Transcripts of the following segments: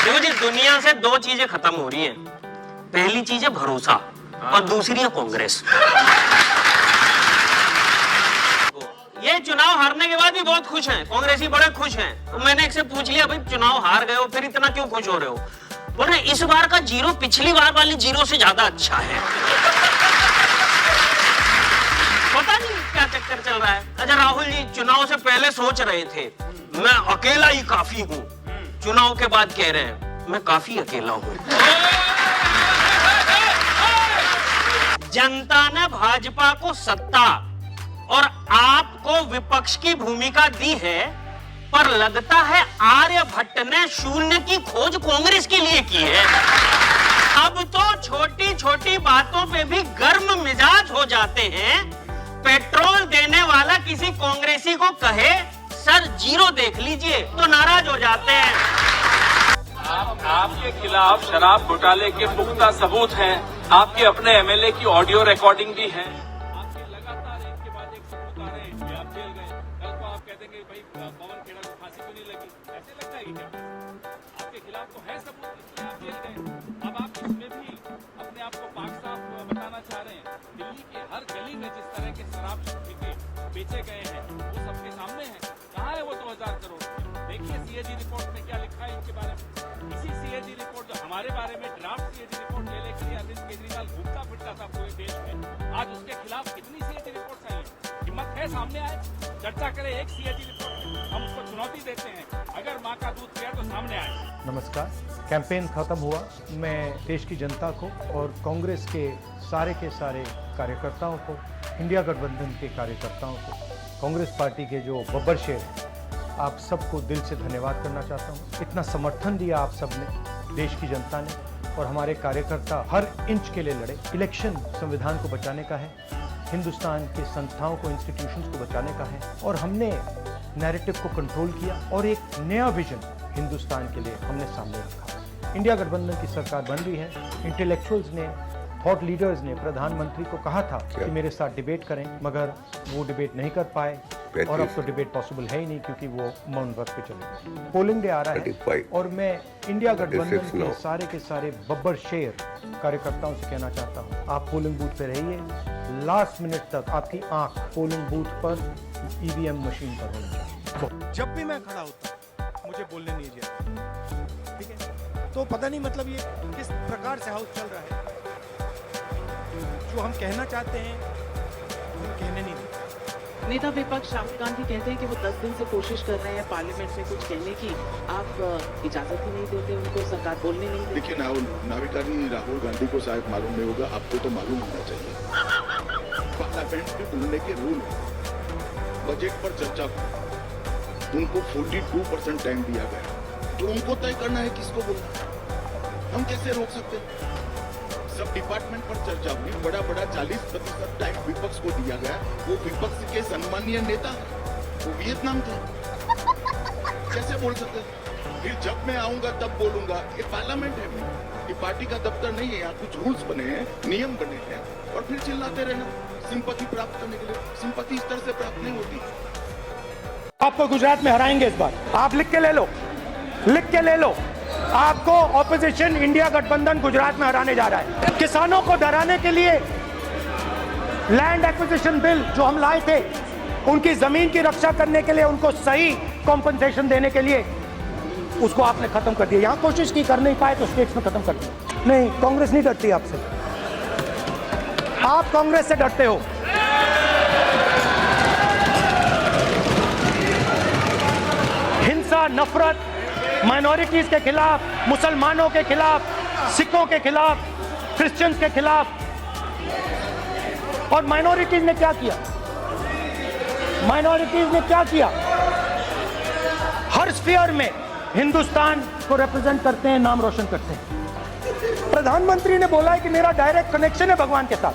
देखो जी, दुनिया से दो चीजें खत्म हो रही हैं। पहली चीज है भरोसा और दूसरी है कांग्रेस। ये चुनाव हारने के बाद भी बहुत खुश हैं, कांग्रेसी बड़े खुश हैं। तो मैंने एक से पूछ लिया, भाई चुनाव हार गए हो फिर इतना क्यों खुश हो रहे हो? बोले इस बार का जीरो पिछली बार वाली जीरो से ज्यादा अच्छा है। पता नहीं क्या चक्कर चल रहा है। अच्छा राहुल जी चुनाव से पहले सोच रहे थे मैं अकेला ही काफी हूँ, चुनाव के बाद कह रहे हैं मैं काफी अकेला हूँ। जनता ने भाजपा को सत्ता और आपको विपक्ष की भूमिका दी है, पर लगता है आर्यभट्ट ने शून्य की खोज कांग्रेस के लिए की है। अब तो छोटी छोटी बातों पे भी गर्म मिजाज हो जाते हैं। पेट्रोल देने वाला किसी कांग्रेसी को कहे सर जीरो देख लीजिए तो नाराज हो जाते हैं। आपके खिलाफ शराब घोटाले के पुख्ता सबूत हैं। आपके अपने एमएलए की ऑडियो रिकॉर्डिंग भी है। आपके लगातार एक के बाद एक सबूत आ रहे हैं। आप जेल गए, कल को आप कह देंगे भाई पवन खेड़ा को फांसी क्यों नहीं लगी? ऐसे लगता है कि क्या आपके खिलाफ तो है सबूत, इसलिए आप जेल गए। अब आप इसमें भी अपने आप को पाक साफ बताना चाह रहे हैं। दिल्ली के हर गली में जिस तरह के शराब ठेके बेचे गए हैं वो सबके सामने है। कहाँ है वो 2000 करोड़? देखिए सीएजी रिपोर्ट में क्या लिखा है इनके बारे में। इसी सीएजी रिपोर्ट जो हमारे बारे में ड्राफ्ट सीएजी रिपोर्ट लेने के लिए अरविंद केजरीवाल घूमता फिरता था पूरे देश में, आज उसके खिलाफ कितनी सीएजी रिपोर्ट आई है? हिम्मत है सामने आए, चर्चा करे एक सीएजी रिपोर्ट में। हम उसको चुनौती देते हैं, अगर माँ का दूध पिया तो सामने आए। नमस्कार। कैंपेन खत्म हुआ। मैं देश की जनता को और कांग्रेस के सारे कार्यकर्ताओं को, इंडिया गठबंधन के कार्यकर्ताओं को, कांग्रेस पार्टी के जो बब्बर शेर हैं, आप सबको दिल से धन्यवाद करना चाहता हूँ। इतना समर्थन दिया आप सबने, देश की जनता ने, और हमारे कार्यकर्ता हर इंच के लिए लड़े। इलेक्शन संविधान को बचाने का है, हिंदुस्तान के संस्थाओं को, इंस्टीट्यूशंस को बचाने का है, और हमने नैरेटिव को कंट्रोल किया और एक नया विजन हिंदुस्तान के लिए हमने सामने रखा। इंडिया गठबंधन की सरकार बन रही है। इंटेलेक्चुअल्स ने, थॉट लीडर्स ने प्रधानमंत्री को कहा था कि मेरे साथ डिबेट करें, मगर वो डिबेट नहीं कर पाए, और अब तो डिबेट पॉसिबल है ही नहीं क्योंकि वो मौन व्रत पे चले गए। पोलिंग डे आ रहा है और मैं इंडिया गठबंधन के सारे बब्बर शेर कार्यकर्ताओं से कहना चाहता हूँ, आप पोलिंग बूथ पे रहिए। लास्ट मिनट तक आपकी आंख पोलिंग बूथ पर, ईवीएम मशीन पर होनी चाहिए। जब भी मैं खड़ा होता मुझे बोलने नहीं दिया, ठीक है? तो पता नहीं मतलब ये किस प्रकार से हाउस चल रहा है। जो हम कहना चाहते हैं हम कहने नहीं देते। नेता विपक्ष राहुल गांधी कहते हैं कि वो 10 दिन से कोशिश कर रहे हैं पार्लियामेंट में कुछ कहने की, आप इजाजत ही नहीं देते उनको, सरकार बोलने नहीं देती। देखिए नाविका जी, राहुल गांधी को शायद मालूम नहीं होगा, आपको तो मालूम होना चाहिए। पार्लियामेंट में बोलने के रूल, बजट पर चर्चा को उनको 42% टाइम दिया गया, तो उनको तय करना है किसको बोलना। हम कैसे रोक सकते हैं? सब डिपार्टमेंट पर चर्चा हुई, बड़ा 40% टाइम विपक्ष को दिया गया। वो विपक्ष के सम्मानीय नेता, वो वियतनाम थे, कैसे बोल सकते? फिर जब मैं आऊंगा तब बोलूंगा। ये पार्लियामेंट है, ये पार्टी का दफ्तर नहीं है। यहाँ कुछ रूल्स बने हैं, नियम बने हैं, और फिर चिल्लाते रहना सिंपैथी प्राप्त करने के लिए। सिंपैथी इस तरह से प्राप्त नहीं होती। आपको गुजरात में हराएंगे इस बार, आप लिख के ले लो, लिख के ले लो। आपको ऑपोजिशन इंडिया गठबंधन गुजरात में हराने जा रहा है। किसानों को डराने के लिए लैंड एक्विजिशन बिल जो हम लाए थे, उनकी जमीन की रक्षा करने के लिए, उनको सही कॉम्पनसेशन देने के लिए, उसको आपने खत्म कर दिया। यहां कोशिश की, कर नहीं पाए तो स्टेट्स में खत्म कर दिया। नहीं, कांग्रेस नहीं डरती आपसे, आप कांग्रेस से डरते हो। हिंसा, नफरत, माइनॉरिटीज के खिलाफ, मुसलमानों के खिलाफ, सिखों के खिलाफ, क्रिश्चियंस के खिलाफ। और माइनॉरिटीज ने क्या किया? माइनॉरिटीज ने क्या किया? हर स्फीयर में हिंदुस्तान को रिप्रेजेंट करते हैं, नाम रोशन करते हैं। प्रधानमंत्री ने बोला है कि मेरा डायरेक्ट कनेक्शन है भगवान के साथ।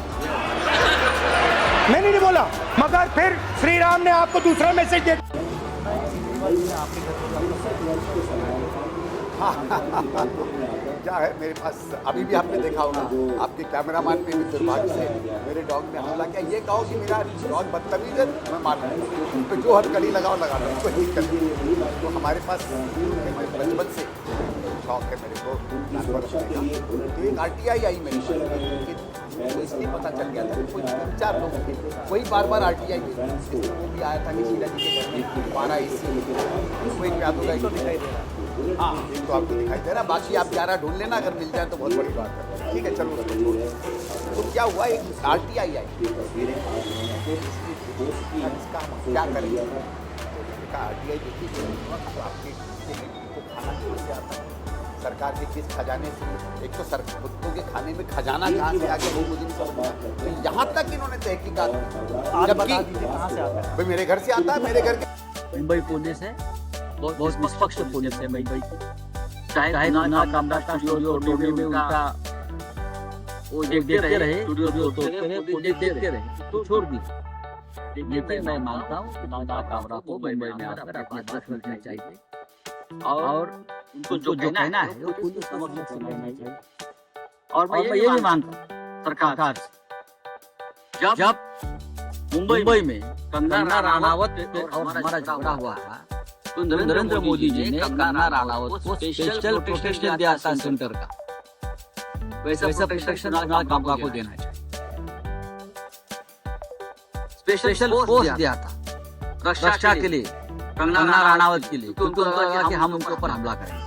मैंने नहीं बोला, मगर फिर श्री राम ने आपको दूसरा मैसेज दिया। क्या है मेरे पास, अभी भी आपने देखा होगा, आपके कैमरामैन ने भी दुर्भाग्य से मेरे डॉग ने हमला किया। ये कहो कि मेरा डॉग बदतमीज है, मैं मार दूँ, तो जो हथकड़ी लगाओ लगा लो, उसको ठीक कर दो। तो हमारे पास बचपन से शौक है मेरे को जानवर रखने का। तो एक RTI आई मेरे पास, तो इसलिए पता चल गया था कोई 3-4 लोग थे, वही बार RTI वो भी आया था कि शीला जी के घर में 12 AC, उसको एक याद होगा, तो दिखाई दे रहा। हाँ, एक तो आपको दिखाई दे रहा, बाकी आप 11 ढूंढ लेना, अगर मिल जाए तो बहुत बड़ी बात है। ठीक है, चलो उसको छोड़। तो क्या हुआ, एक RTI आई, इसका हम क्या करेंगे? RTI देखी तो आपके को खाना कहाँ से आता है, सरकार के किस खजाने से, एक तो कुत्तों के खाने में खजाना कहाँ से आ गया वो मुझे नहीं समझ में। तो यहाँ तक इन्होंने तहकीकात की, जबकि कहाँ से आता है भाई, मेरे घर से आता है, मेरे घर के। मुंबई पुलिस है, बहुत निष्पक्ष पुलिस है मुंबई की। चाहे ना कामरा का स्टूडियो में उनका वो देखते रहे, स्टूडियो देखते रहे, तो छोड़ दी। लेकिन मैं मानता हूँ कि नाना कामरा को मुंबई में आकर अपने बस रखना चाहिए, और उनको जो कहना है वो पुलिस समक्ष सुनाना चाहिए। और मैं ये भी मानता हूँ सरकार से, जब मुंबई में कंगना रनावत और हमारा झगड़ा हुआ था, तो नरेंद्र मोदी जी ने कंगना रनावत को स्पेशल प्रोटेक्शन दिया था सेंटर का, वैसा प्रोटेक्शन कामरा को देना चाहिए। स्पेशल फोर्स दिया था रक्षा के लिए, कंगना रनावत के लिए, क्योंकि उनको लगा कि हम उनके ऊपर हमला करेंगे।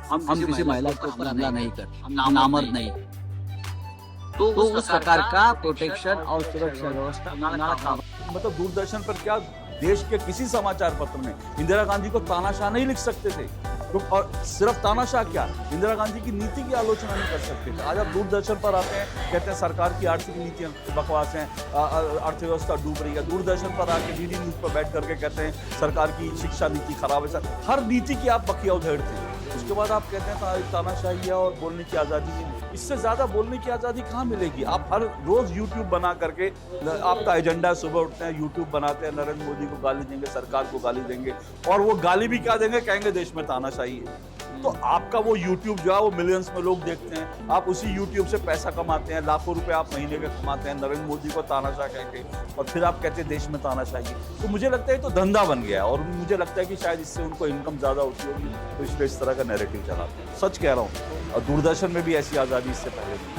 हम किसी महिला के ऊपर हमला नहीं करते, हम नामर्द नहीं। तो उस प्रकार का प्रोटेक्शन और सुरक्षा व्यवस्था मतलब दूरदर्शन पर क्या देश के किसी समाचार पत्र में इंदिरा गांधी को तानाशाह नहीं लिख सकते थे, और सिर्फ तानाशाह क्या, इंदिरा गांधी की नीति की आलोचना नहीं कर सकते थे। आज आप दूरदर्शन पर आते हैं, कहते हैं सरकार की आर्थिक नीतियां बकवास हैं, अर्थव्यवस्था डूब रही है। दूरदर्शन पर आके DD न्यूज पर बैठ करके कहते हैं सरकार की शिक्षा नीति खराब है। हर नीति की आप बखिया उधेड़ते हैं, उसके बाद आप कहते हैं तानाशाही है और बोलने की आज़ादी नहीं। इससे ज़्यादा बोलने की आज़ादी कहाँ मिलेगी? आप हर रोज़ यूट्यूब बना करके, आपका एजेंडा सुबह उठते हैं यूट्यूब बनाते हैं, नरेंद्र मोदी को गाली देंगे, सरकार को गाली देंगे, और वो गाली भी क्या देंगे, कहेंगे देश में तानाशाही है। तो आपका वो यूट्यूब जो है वो मिलियंस में लोग देखते हैं, आप उसी यूट्यूब से पैसा कमाते हैं, लाखों रुपए आप महीने के कमाते हैं नरेंद्र मोदी को तानाशाह कह के, और फिर आप कहते हैं देश में तानाशाही। तो मुझे लगता है तो धंधा बन गया है, और मुझे लगता है कि शायद इससे उनको इनकम ज़्यादा होती होगी, तो इसलिए इस तरह का नैरेटिव चलाते हैं। सच कह रहा हूँ, और दूरदर्शन में भी ऐसी आज़ादी इससे पहले नहीं।